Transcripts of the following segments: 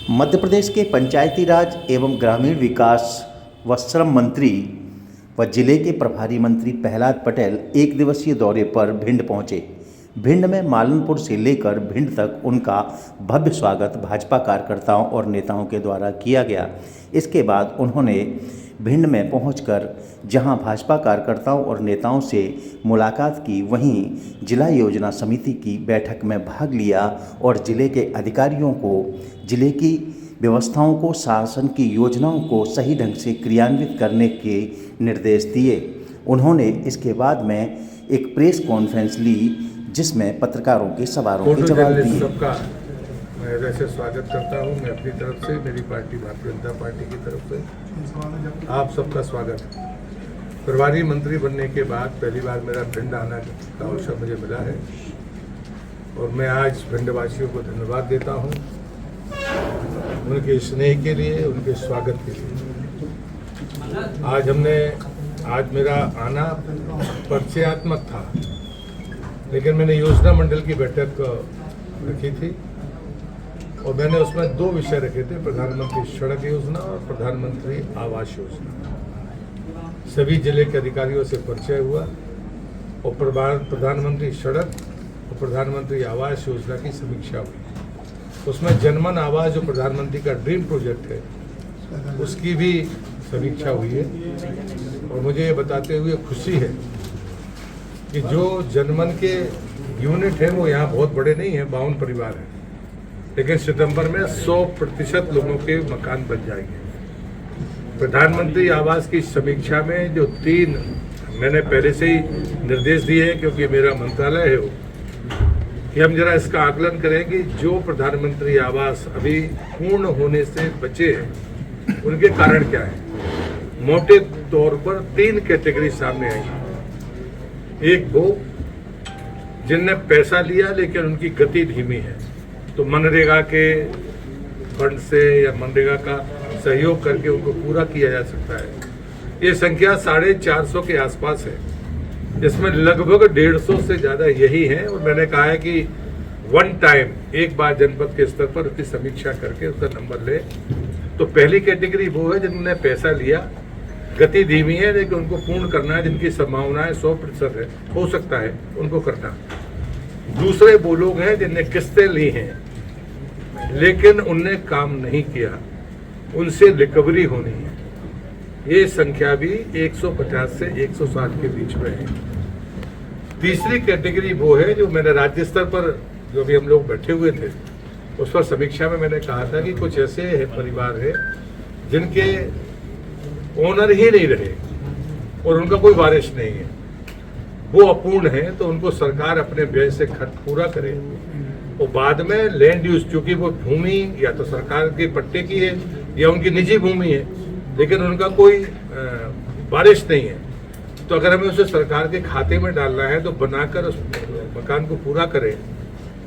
मध्य प्रदेश के पंचायती राज एवं ग्रामीण विकास व श्रम मंत्री व जिले के प्रभारी मंत्री प्रहलाद पटेल एक दिवसीय दौरे पर भिंड पहुंचे। भिंड में मालनपुर से लेकर भिंड तक उनका भव्य स्वागत भाजपा कार्यकर्ताओं और नेताओं के द्वारा किया गया। इसके बाद उन्होंने भिंड में पहुंचकर जहां भाजपा कार्यकर्ताओं और नेताओं से मुलाकात की, वहीं जिला योजना समिति की बैठक में भाग लिया और जिले के अधिकारियों को जिले की व्यवस्थाओं को, शासन की योजनाओं को सही ढंग से क्रियान्वित करने के निर्देश दिए। उन्होंने इसके बाद में एक प्रेस कॉन्फ्रेंस ली जिसमें पत्रकारों के सवालों के जवाब दिए। सबका मैं वैसे स्वागत करता हूं। मैं अपनी तरफ से, मेरी पार्टी भारतीय जनता पार्टी की तरफ से आप सबका स्वागत। प्रभारी मंत्री बनने के बाद पहली बार मेरा भिंड आने का अवसर मुझे मिला है और मैं आज भिंडवासियों को धन्यवाद देता हूं उनके स्नेह के लिए, उनके स्वागत के लिए। आज मेरा आना परिचयात्मक था, लेकिन मैंने योजना मंडल की बैठक रखी थी और मैंने उसमें दो विषय रखे थे, प्रधानमंत्री सड़क योजना और प्रधानमंत्री आवास योजना। सभी जिले के अधिकारियों से परिचय हुआ और प्रधानमंत्री सड़क और प्रधानमंत्री आवास योजना की समीक्षा हुई। उसमें जनमन आवास जो प्रधानमंत्री का ड्रीम प्रोजेक्ट है उसकी भी समीक्षा हुई है और मुझे ये बताते हुए खुशी है कि जो जनमन के यूनिट हैं वो यहाँ बहुत बड़े नहीं हैं, 52 परिवार हैं, लेकिन सितंबर में 100% लोगों के मकान बन जाएंगे। प्रधानमंत्री आवास की समीक्षा में जो 3 मैंने पहले से ही निर्देश दिए हैं, क्योंकि मेरा मंत्रालय है वो, कि हम जरा इसका आकलन करें कि जो प्रधानमंत्री आवास अभी पूर्ण होने से बचे हैं उनके कारण क्या है। मोटे तौर पर 3 कैटेगरी सामने आई। एक वो जिनने पैसा लिया लेकिन उनकी गति धीमी है, तो मनरेगा के फंड से या मनरेगा का सहयोग करके उनको पूरा किया जा सकता है। ये संख्या 450 के आसपास है, जिसमें लगभग 150 से ज़्यादा यही हैं। और मैंने कहा है कि वन टाइम एक बार जनपद के स्तर पर उसकी समीक्षा करके उसका नंबर ले। तो पहली कैटेगरी वो है जिन्होंने पैसा लिया, गति धीमी है, लेकिन उनको पूर्ण करना है, जिनकी संभावनाएं 100% है, हो सकता है उनको करना। दूसरे वो लोग हैं जिनने किस्तें ली हैं लेकिन उनने काम नहीं किया, उनसे रिकवरी होनी है। ये संख्या भी 150 से 160 के बीच में है। तीसरी कैटेगरी वो है जो मैंने राज्य स्तर पर, जो भी हम लोग बैठे हुए थे उस पर समीक्षा में मैंने कहा था कि कुछ ऐसे परिवार हैं जिनके ओनर ही नहीं रहे और उनका कोई वारिस नहीं है, वो अपूर्ण है, तो उनको सरकार अपने व्यय से खर्च पूरा करे और बाद में लैंड यूज, चूंकि वो भूमि या तो सरकार के पट्टे की है या उनकी निजी भूमि है, लेकिन उनका कोई वारिस नहीं है, तो अगर हमें उसे सरकार के खाते में डालना है तो बनाकर उस मकान को पूरा करें।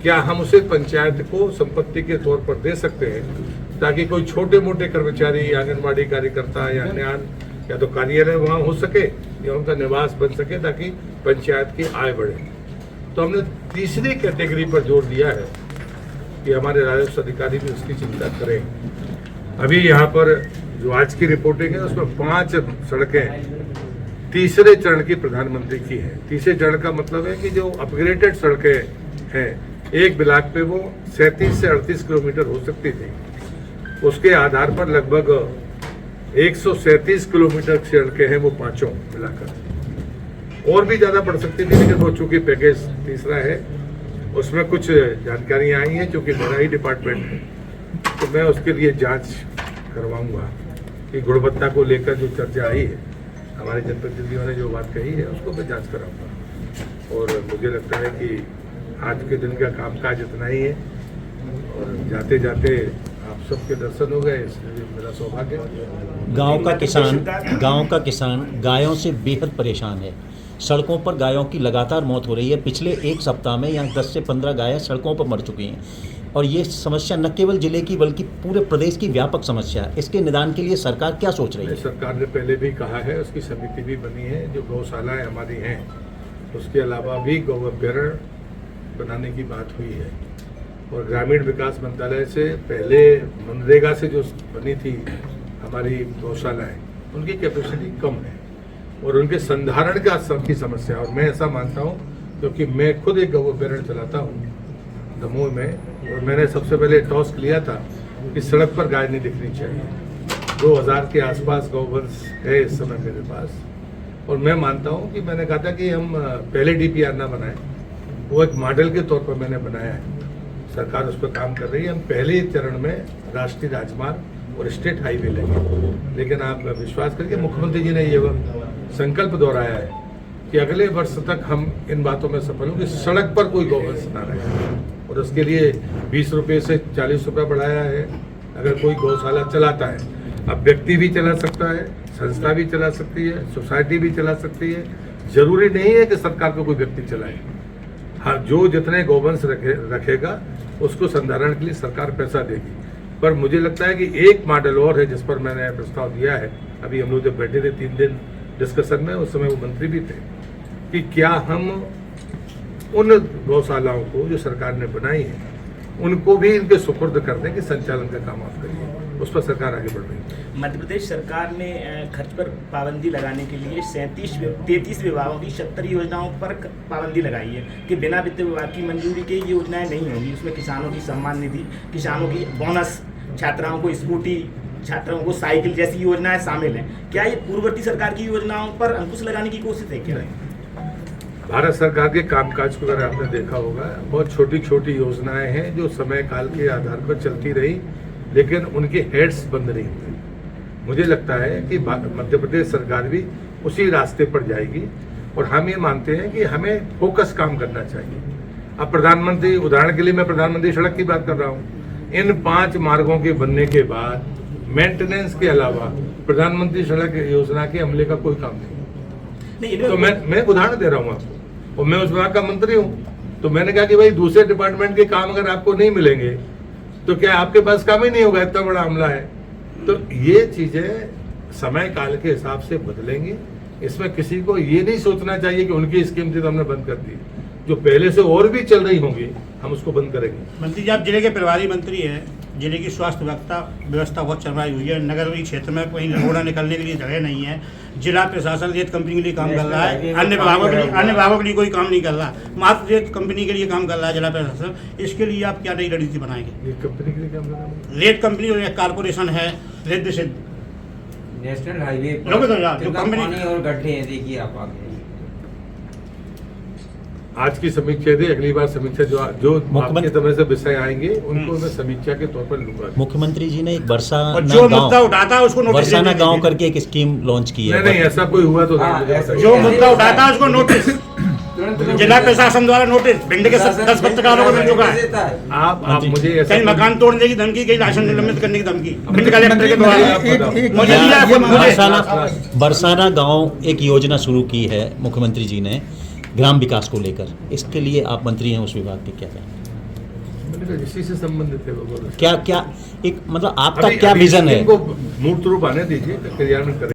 क्या हम उसे पंचायत को संपत्ति के तौर पर दे सकते हैं, ताकि कोई छोटे मोटे कर्मचारी, आंगनबाड़ी कार्यकर्ता या अन्य या तो कार्यालय वहाँ हो सके या उनका निवास बन सके, ताकि पंचायत की आय बढ़े। तो हमने तीसरी कैटेगरी पर जोर दिया है कि हमारे राजस्व अधिकारी भी उसकी चिंता करें। अभी यहाँ पर जो आज की रिपोर्टिंग है उसमें 5 सड़कें तीसरे चरण की प्रधानमंत्री की है। तीसरे चरण का मतलब है कि जो अपग्रेडेड सड़कें हैं, एक ब्लॉक पे वो 37 से 38 किलोमीटर हो सकती थी, उसके आधार पर लगभग 137 किलोमीटर सड़कें हैं वो पांचों मिलाकर। और भी ज़्यादा बढ़ सकती थी, लेकिन वो चूँकि पैकेज तीसरा है उसमें कुछ जानकारियाँ आई हैं, चूँकि मेरा ही डिपार्टमेंट है, तो मैं उसके लिए जांच करवाऊंगा कि गुणवत्ता को लेकर जो चर्चा आई है, हमारे जनप्रतिनिधियों ने जो बात कही है उसको मैं जांच कराऊंगा। और मुझे लगता है कि आज के दिन का कामकाज इतना ही है और जाते जाते आप सबके दर्शन हो गए, इसलिए मेरा सौभाग्य। गांव का किसान गायों से बेहद परेशान है। सड़कों पर गायों की लगातार मौत हो रही है। पिछले एक सप्ताह में यहाँ 10 से 15 गायें सड़कों पर मर चुकी हैं और ये समस्या न केवल जिले की बल्कि पूरे प्रदेश की व्यापक समस्या है। इसके निदान के लिए सरकार क्या सोच रही है? सरकार ने पहले भी कहा है, उसकी समिति भी बनी है, जो गौशालाएँ हमारी हैं उसके अलावा भी गौ अभ्यारण्य बनाने की बात हुई है। और ग्रामीण विकास मंत्रालय से पहले मनरेगा से जो बनी थी हमारी गौशालाएं, उनकी कैपेसिटी कम है और उनके संधारण की समस्या। और मैं ऐसा मानता हूं, क्योंकि मैं खुद एक गौ अभ्यारण्य चलाता हूं दमोह में, और मैंने सबसे पहले टॉस्क लिया था कि सड़क पर गाय नहीं दिखनी चाहिए। 2000 के आसपास गौवंश है इस समय मेरे पास, और मैं मानता हूं कि मैंने कहा था कि हम पहले DPR ना बनाएं, वो एक मॉडल के तौर पर मैंने बनाया है। सरकार उस पर काम कर रही है। हम पहले चरण में राष्ट्रीय राजमार्ग और स्टेट हाईवे लेंगे, लेकिन आप विश्वास करिए मुख्यमंत्री जी ने ये संकल्प दोहराया है कि अगले वर्ष तक हम इन बातों में सफल हों कि सड़क पर कोई गौवंश ना रहे, और उसके लिए 20 रुपये से 40 रुपये बढ़ाया है अगर कोई गौशाला चलाता है। अब व्यक्ति भी चला सकता है, संस्था भी चला सकती है, सोसाइटी भी चला सकती है, जरूरी नहीं है कि सरकार को कोई व्यक्ति चलाए। हाँ, जो जितने गौवंश रखेगा उसको संधारण के लिए सरकार पैसा देगी। पर मुझे लगता है कि एक मॉडल और है जिस पर मैंने प्रस्ताव दिया है। अभी हम लोग जब बैठे थे 3 दिन डिस्कशन में, उस समय वो मंत्री भी थे, कि क्या हम उन गौशालाओं को जो सरकार ने बनाई है उनको भी इनके सुपुर्द कर दें कि संचालन का काम आप करिए। उस पर सरकार आगे बढ़ रही है। मध्य प्रदेश सरकार ने खर्च पर पाबंदी लगाने के लिए 33 विभागों की 70 योजनाओं पर पाबंदी लगाई है कि बिना वित्त विभाग की मंजूरी के ये योजनाएं नहीं होंगी। उसमें किसानों की सम्मान निधि, किसानों की बोनस, छात्राओं को स्कूटी, छात्रों को साइकिल जैसी योजनाएं शामिल हैं। क्या ये पूर्ववर्ती सरकार की योजनाओं पर अंकुश लगाने की कोशिश है क्या? भारत सरकार के कामकाज को अगर आपने देखा होगा, बहुत छोटी छोटी योजनाएं हैं जो समय काल के आधार पर चलती रही, लेकिन उनके हेड्स बंद नहीं हुए। मुझे लगता है कि मध्य प्रदेश सरकार भी उसी रास्ते पर जाएगी, और हम ये मानते हैं कि हमें फोकस काम करना चाहिए। अब प्रधानमंत्री, उदाहरण के लिए मैं प्रधानमंत्री सड़क की बात कर रहा हूँ, इन 5 मार्गों के बनने के बाद मेंटेनेंस के अलावा प्रधानमंत्री सड़क योजना के अमले का कोई काम नहीं। तो मैं उदाहरण दे रहा हूँ आपको, और मैं उस विभाग का मंत्री हूँ। तो मैंने कहा कि भाई दूसरे डिपार्टमेंट के काम अगर आपको नहीं मिलेंगे तो क्या आपके पास काम ही नहीं होगा? इतना बड़ा हमला है। तो ये चीजें समय काल के हिसाब से बदलेंगी। इसमें किसी को ये नहीं सोचना चाहिए कि उनकी स्कीम थी तो हमने बंद कर दी। जो पहले से और भी चल रही होंगी हम उसको बंद करेंगे। मंत्री जी, आप जिले के प्रभारी मंत्री हैं। जिले की स्वास्थ्य व्यवस्था बहुत चरमराई हुई है। नगरीय क्षेत्र में कहीं रोड़ा निकलने के लिए जगह नहीं है। जिला प्रशासन रेत कंपनी के लिए काम कर रहा है, अन्य विभागों के लिए कोई काम नहीं कर रहा, मात्र रेत कंपनी के लिए काम कर रहा है जिला प्रशासन। इसके लिए आप क्या नई रणनीति बनाएंगे? ये कंपनी के लिए काम कर रहा है, रेत कंपनी और एक कारपोरेशन है, रेत से नेशनल हाईवे जो कंपनी और गड्ढे हैं, देखिए आप आगे। आज की समीक्षा थी, अगली बार समीक्षा जो आपकी तरफ से विषय आएंगे उनको मैं समीक्षा के तौर पर लूंगा। मुख्यमंत्री जी ने एक बरसाना जो मुद्दा उठाता है उसको नोटिस बरसाना गांव करके एक स्कीम लॉन्च की है। नहीं, ऐसा कोई हुआ तो जो मुद्दा उठाता है उसको नोटिस, जिला प्रशासन द्वारा नोटिस भिंड के 10 पत्रकारों को मिल चुका है। आप मुझे ऐसा कहीं मकान तोड़ने की धमकी, कहीं लाइसेंस निलंबित करने की धमकी भिंड कलेक्टर के द्वारा। बरसाना गांव एक योजना शुरू की है मुख्यमंत्री जी ने ग्राम विकास को लेकर। इसके लिए आप मंत्री हैं उस विभाग के, क्या कहें? इसी से संबंधित है वो। क्या एक मतलब आपका क्या विजन है? मूर्त रूप आने दीजिए, क्रियान्वयन करें।